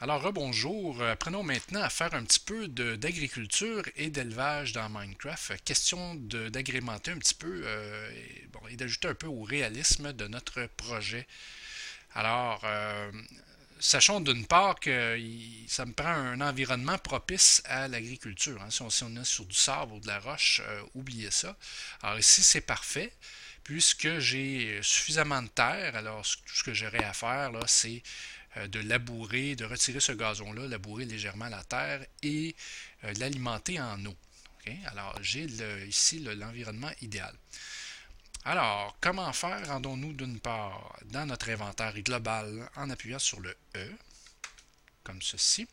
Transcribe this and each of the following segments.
Alors, rebonjour. Apprenons maintenant à faire un petit peu d'agriculture et d'élevage dans Minecraft. Question d'agrémenter un petit peu et d'ajouter un peu au réalisme de notre projet. Alors, sachons d'une part que ça me prend un environnement propice à l'agriculture, hein. Si on est sur du sable ou de la roche, oubliez ça. Alors ici, c'est parfait puisque j'ai suffisamment de terre. Alors, tout ce que j'aurais à faire, là, c'est de labourer, de retirer ce gazon-là, labourer légèrement la terre et l'alimenter en eau. Okay? Alors, j'ai ici l'environnement idéal. Alors, comment faire? Rendons-nous d'une part dans notre inventaire global en appuyant sur le E, comme ceci.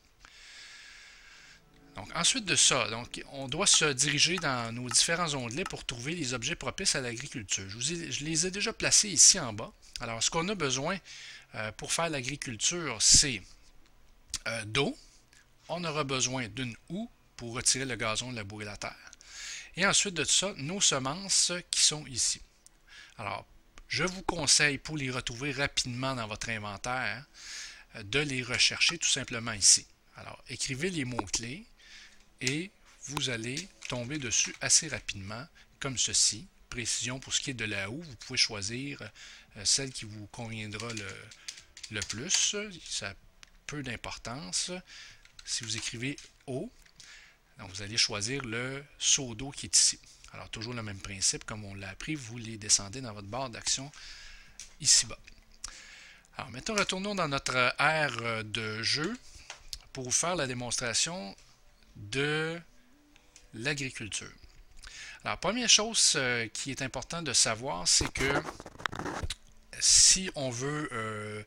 Donc, ensuite de ça, donc, on doit se diriger dans nos différents onglets pour trouver les objets propices à l'agriculture. Je les ai déjà placés ici en bas. Alors, ce qu'on a besoin pour faire l'agriculture, c'est d'eau. On aura besoin d'une houe pour retirer le gazon et labourer la terre. Et ensuite de ça, nos semences qui sont ici. Alors, je vous conseille, pour les retrouver rapidement dans votre inventaire, de les rechercher tout simplement ici. Alors, écrivez les mots-clés et vous allez tomber dessus assez rapidement, comme ceci. Précision pour ce qui est de la houe, vous pouvez choisir celle qui vous conviendra le plus. Ça a peu d'importance. Si vous écrivez eau, donc vous allez choisir le seau d'eau qui est ici. Alors, toujours le même principe, comme on l'a appris, vous les descendez dans votre barre d'action ici-bas. Alors, maintenant, retournons dans notre aire de jeu pour vous faire la démonstration de l'agriculture. Alors, première chose qui est important de savoir, c'est que si on veut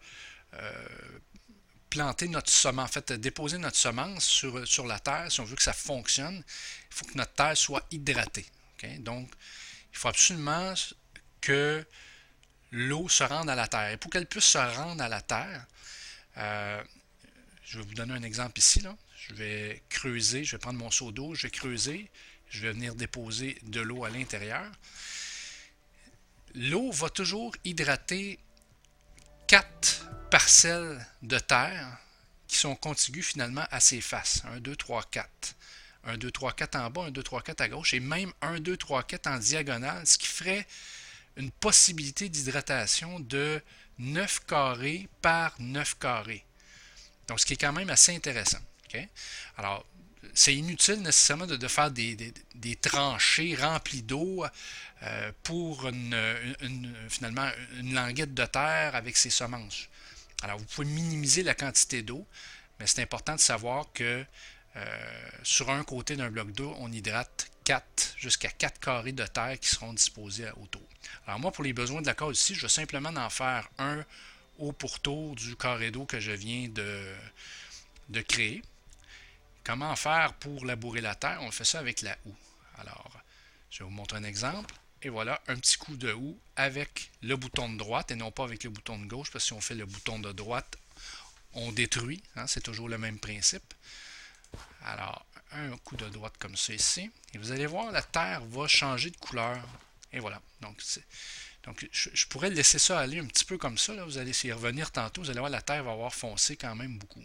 planter notre semence, en fait, déposer notre semence sur la terre, si on veut que ça fonctionne, il faut que notre terre soit hydratée. Okay? Donc, il faut absolument que l'eau se rende à la terre. Et pour qu'elle puisse se rendre à la terre, je vais vous donner un exemple ici. Là. Je vais creuser, je vais prendre mon seau d'eau, je vais creuser, je vais venir déposer de l'eau à l'intérieur. L'eau va toujours hydrater 4 parcelles de terre qui sont contiguës finalement à ses faces. 1, 2, 3, 4. 1, 2, 3, 4 en bas, 1, 2, 3, 4 à gauche, et même 1, 2, 3, 4 en diagonale, ce qui ferait une possibilité d'hydratation de 9 carrés par 9 carrés. Donc, ce qui est quand même assez intéressant. Okay? Alors, c'est inutile nécessairement de faire des tranchées remplies d'eau pour finalement une languette de terre avec ses semences. Alors, vous pouvez minimiser la quantité d'eau, mais c'est important de savoir que sur un côté d'un bloc d'eau, on hydrate 4 jusqu'à 4 carrés de terre qui seront disposés autour. Alors moi, pour les besoins de la case ici, je vais simplement en faire un au pourtour du carré d'eau que je viens de créer. Comment faire pour labourer la terre? On fait ça avec la houe. Alors, je vais vous montrer un exemple. Et voilà, un petit coup de houe avec le bouton de droite et non pas avec le bouton de gauche, parce que si on fait le bouton de droite, on détruit. Hein, c'est toujours le même principe. Alors, un coup de droite comme ça ici. Et vous allez voir, la terre va changer de couleur. Et voilà. Donc, je pourrais laisser ça aller un petit peu comme ça. Là. Vous allez y revenir tantôt. Vous allez voir, la terre va avoir foncé quand même beaucoup.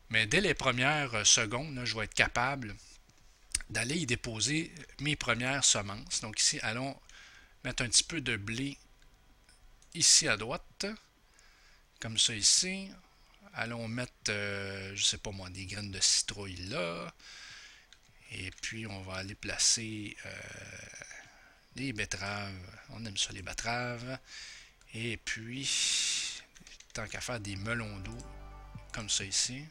Mais dès les premières secondes, là, je vais être capable d'aller y déposer mes premières semences. Donc ici, allons mettre un petit peu de blé ici à droite, comme ça ici. Allons mettre, je sais pas moi, des graines de citrouille là. Et puis, on va aller placer des betteraves. On aime ça, les betteraves. Et puis, tant qu'à faire des melons d'eau, comme ça ici.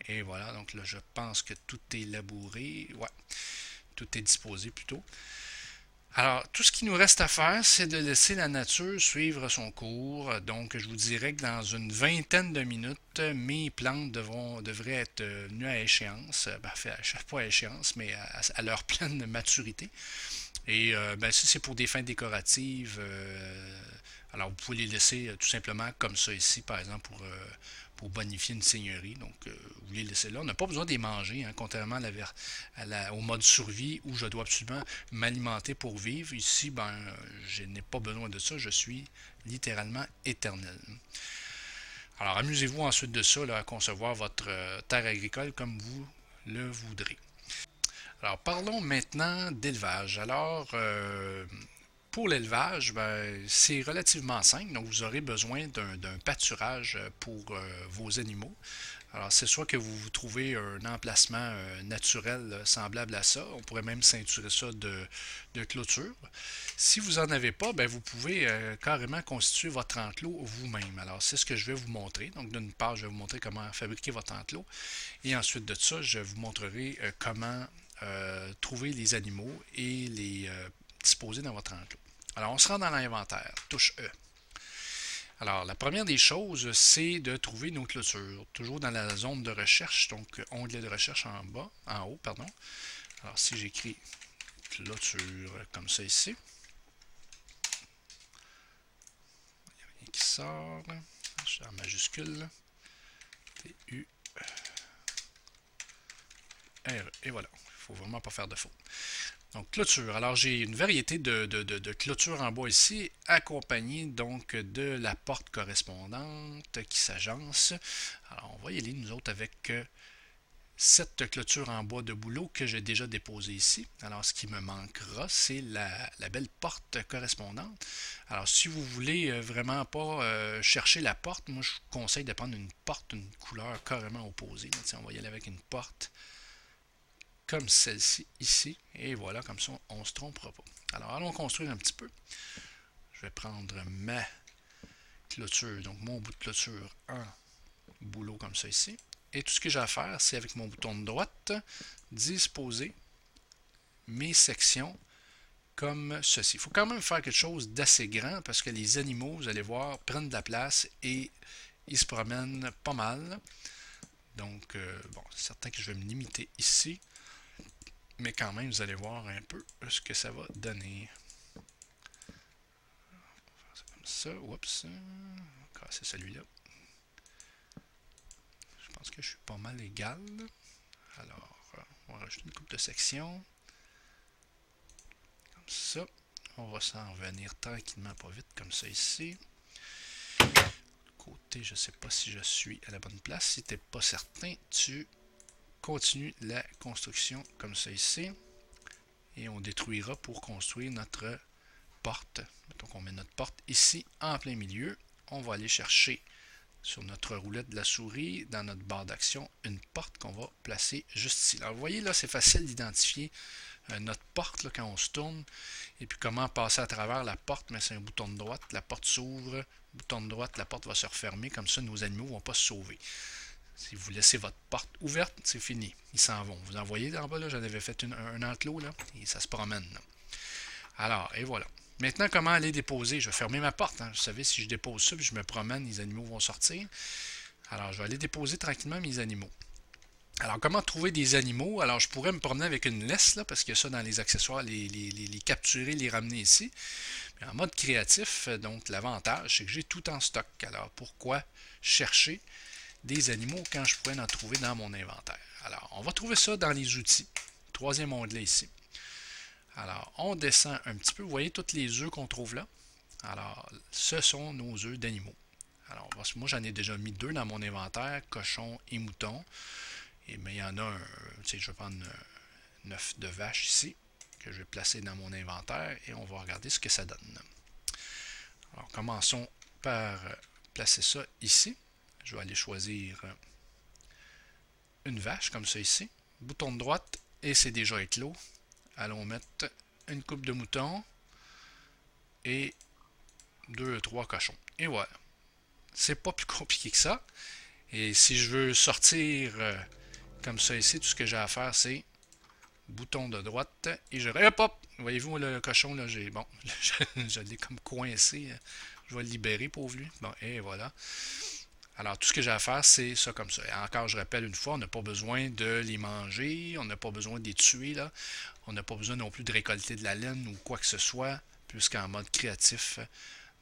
Et voilà, donc là, je pense que tout est labouré. Ouais, tout est disposé plutôt. Alors, tout ce qui nous reste à faire, c'est de laisser la nature suivre son cours. Donc, je vous dirais que dans une vingtaine de minutes, mes plantes devraient être venues à échéance. Pas à échéance, mais à leur pleine maturité. Et si c'est pour des fins décoratives, alors vous pouvez les laisser tout simplement comme ça ici, par exemple, pour bonifier une seigneurie. Donc, vous les laissez là. On n'a pas besoin de les manger, hein, contrairement au mode survie où je dois absolument m'alimenter pour vivre. Ici, je n'ai pas besoin de ça. Je suis littéralement éternel. Alors, amusez-vous ensuite de ça là, à concevoir votre terre agricole comme vous le voudrez. Alors, parlons maintenant d'élevage. Alors, pour l'élevage, ben, c'est relativement simple. Donc, vous aurez besoin d'un pâturage pour vos animaux. Alors, c'est soit que vous trouvez un emplacement naturel semblable à ça. On pourrait même ceinturer ça de clôture. Si vous n'en avez pas, ben, vous pouvez carrément constituer votre enclos vous-même. Alors, c'est ce que je vais vous montrer. Donc, d'une part, je vais vous montrer comment fabriquer votre enclos. Et ensuite de ça, je vous montrerai comment trouver les animaux et les disposer dans votre enclos. Alors, on se rend dans l'inventaire. Touche E. Alors, la première des choses, c'est de trouver nos clôtures. Toujours dans la zone de recherche, donc onglet de recherche en bas, en haut, pardon. Alors, si j'écris clôture comme ça ici, il n'y a rien qui sort. Je suis en majuscule. T-U-R-E. Et voilà. Il ne faut vraiment pas faire de faute. Donc, clôture. Alors, j'ai une variété de clôtures en bois ici, accompagnée donc de la porte correspondante qui s'agence. Alors, on va y aller, nous autres, avec cette clôture en bois de bouleau que j'ai déjà déposée ici. Alors, ce qui me manquera, c'est la belle porte correspondante. Alors, si vous voulez vraiment pas chercher la porte, moi, je vous conseille de prendre une porte, une couleur carrément opposée. Là, on va y aller avec une porte comme celle-ci ici, et voilà, comme ça on ne se trompera pas. Alors allons construire un petit peu. Je vais prendre ma clôture, donc mon bout de clôture en boulot comme ça ici, et tout ce que j'ai à faire, c'est avec mon bouton de droite, disposer mes sections comme ceci. Il faut quand même faire quelque chose d'assez grand, parce que les animaux, vous allez voir, prennent de la place et ils se promènent pas mal. Donc, bon, c'est certain que je vais me limiter ici. Mais quand même, vous allez voir un peu ce que ça va donner. On va faire ça comme ça. Oups. C'est celui-là. Je pense que je suis pas mal égal. Alors, on va rajouter une coupe de sections. Comme ça. On va s'en revenir tranquillement, pas vite, comme ça ici. Côté, je ne sais pas si je suis à la bonne place. Si tu n'es pas certain, tu continues la construction comme ça ici. Et on détruira pour construire notre porte. Mettons qu'on met notre porte ici en plein milieu. On va aller chercher sur notre roulette de la souris, dans notre barre d'action, une porte qu'on va placer juste ici. Alors vous voyez là, c'est facile d'identifier notre porte là, quand on se tourne. Et puis comment passer à travers la porte, mais c'est un bouton de droite, la porte s'ouvre, bouton de droite, la porte va se refermer, comme ça nos animaux ne vont pas se sauver. Si vous laissez votre porte ouverte, c'est fini. Ils s'en vont. Vous en voyez en bas, là, j'en avais fait un enclos, là, et ça se promène. Là. Alors, et voilà. Maintenant, comment aller déposer? Je vais fermer ma porte. Hein. Vous savez, si je dépose ça, puis je me promène, les animaux vont sortir. Alors, je vais aller déposer tranquillement mes animaux. Alors, comment trouver des animaux? Alors, je pourrais me promener avec une laisse, là, parce qu'il y a ça dans les accessoires, les capturer, les ramener ici. Mais en mode créatif, donc, l'avantage, c'est que j'ai tout en stock. Alors, pourquoi chercher des animaux quand je pourrais en trouver dans mon inventaire? Alors, on va trouver ça dans les outils. Troisième onglet ici. Alors, on descend un petit peu. Vous voyez tous les œufs qu'on trouve là? Alors, ce sont nos œufs d'animaux. Alors, moi, j'en ai déjà mis 2 dans mon inventaire, cochon et mouton. Mais il y en a je vais prendre 9 de vaches ici, que je vais placer dans mon inventaire, et on va regarder ce que ça donne. Alors, commençons par placer ça ici. Je vais aller choisir une vache, comme ça ici. Bouton de droite, et c'est déjà éclos. Allons mettre une coupe de moutons et 2-3 cochons. Et voilà. C'est pas plus compliqué que ça. Et si je veux sortir comme ça ici, tout ce que j'ai à faire, c'est bouton de droite et je... Hop, hop! Voyez-vous, le cochon, là, bon, je l'ai comme coincé. Je vais le libérer, pauvre lui. Bon, et voilà. Alors, tout ce que j'ai à faire, c'est ça comme ça. Et encore, je rappelle une fois, on n'a pas besoin de les manger, on n'a pas besoin de les tuer, là. On n'a pas besoin non plus de récolter de la laine ou quoi que ce soit, puisqu'en mode créatif,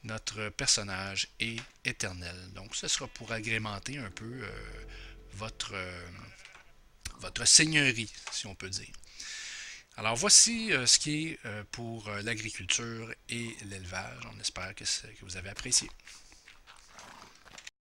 notre personnage est éternel. Donc, ce sera pour agrémenter un peu votre seigneurie, si on peut dire. Alors, voici ce qui est pour l'agriculture et l'élevage. On espère que vous avez apprécié.